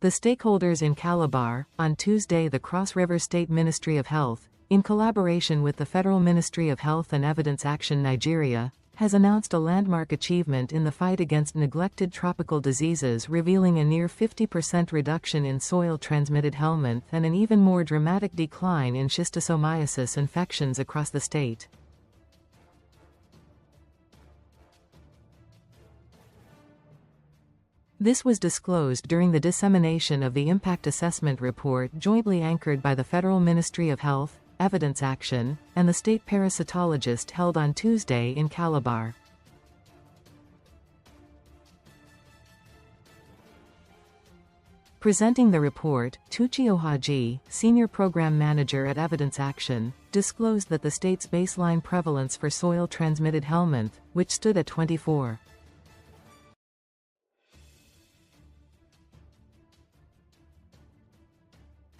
The stakeholders in Calabar, on Tuesday the Cross River State Ministry of Health, in collaboration with the Federal Ministry of Health and Evidence Action Nigeria, has announced a landmark achievement in the fight against neglected tropical diseases, revealing a near 50% reduction in soil-transmitted helminth and an even more dramatic decline in schistosomiasis infections across the state. This was disclosed during the dissemination of the Impact Assessment Report jointly anchored by the Federal Ministry of Health, Evidence Action, and the State Parasitologist held on Tuesday in Calabar. Presenting the report, Toochi Ohaji, Senior Program Manager at Evidence Action, disclosed that the state's baseline prevalence for soil-transmitted helminth, which stood at 24.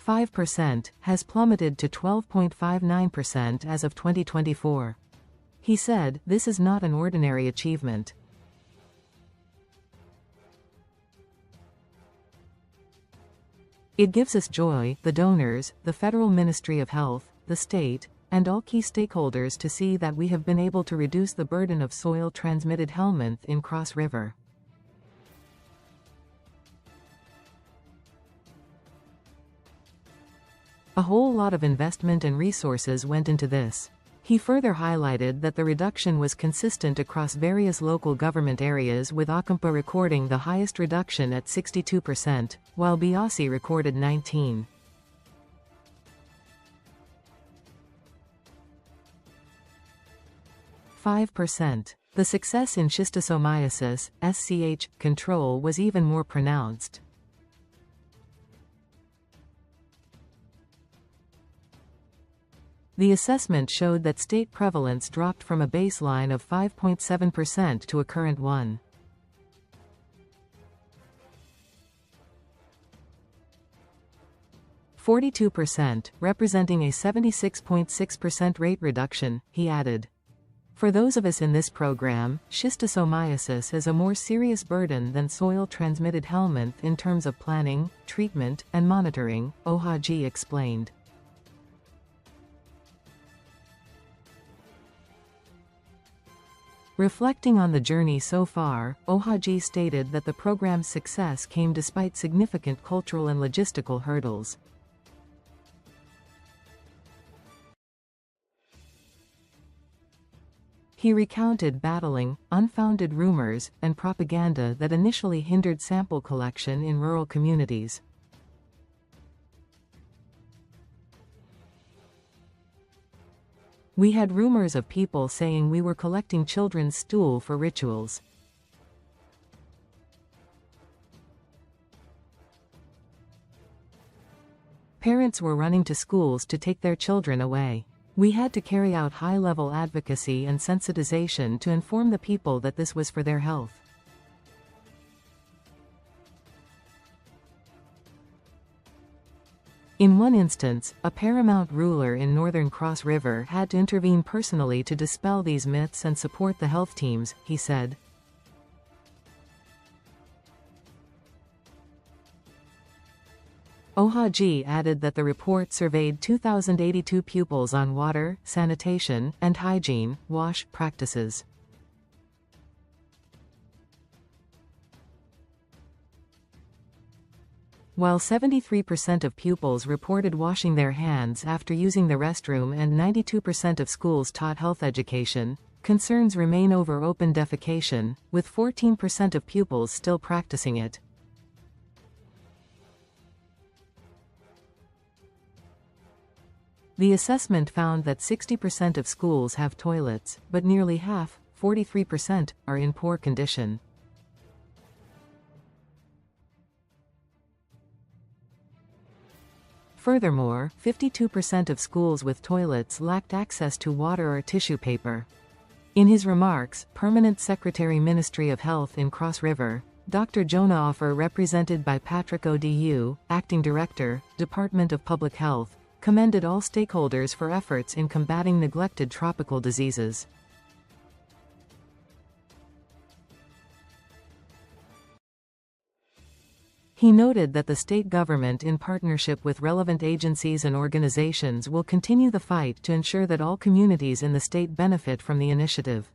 5%, has plummeted to 12.59% as of 2024. He said, "This is not an ordinary achievement. It gives us joy, the donors, the Federal Ministry of Health, the state, and all key stakeholders to see that we have been able to reduce the burden of soil-transmitted helminth in Cross River." A whole lot of investment and resources went into this. He further highlighted that the reduction was consistent across various local government areas, with Akamkpa recording the highest reduction at 62%, while Biase recorded 19%. The success in schistosomiasis, SCH, control was even more pronounced. The assessment showed that state prevalence dropped from a baseline of 5.7% to a current 1. 42%, representing a 76.6% rate reduction, he added. For those of us in this program, schistosomiasis is a more serious burden than soil-transmitted helminth in terms of planning, treatment, and monitoring, Ohaji explained. Reflecting on the journey so far, Ohaji stated that the program's success came despite significant cultural and logistical hurdles. He recounted battling unfounded rumors and propaganda that initially hindered sample collection in rural communities. We had rumors of people saying we were collecting children's stool for rituals. Parents were running to schools to take their children away. We had to carry out high-level advocacy and sensitization to inform the people that this was for their health. In one instance, a Paramount Ruler in northern Cross River had to intervene personally to dispel these myths and support the health teams, he said. Ohaji added that the report surveyed 2,082 pupils on water, sanitation, and hygiene, wash practices. While 73% of pupils reported washing their hands after using the restroom and 92% of schools taught health education, concerns remain over open defecation, with 14% of pupils still practicing it. The assessment found that 60% of schools have toilets, but nearly half, 43%, are in poor condition. Furthermore, 52% of schools with toilets lacked access to water or tissue paper. In his remarks, Permanent Secretary Ministry of Health in Cross River, Dr. Jonah Offor, represented by Patrick Odu, Acting Director, Department of Public Health, commended all stakeholders for efforts in combating neglected tropical diseases. He noted that the state government, in partnership with relevant agencies and organizations, will continue the fight to ensure that all communities in the state benefit from the initiative.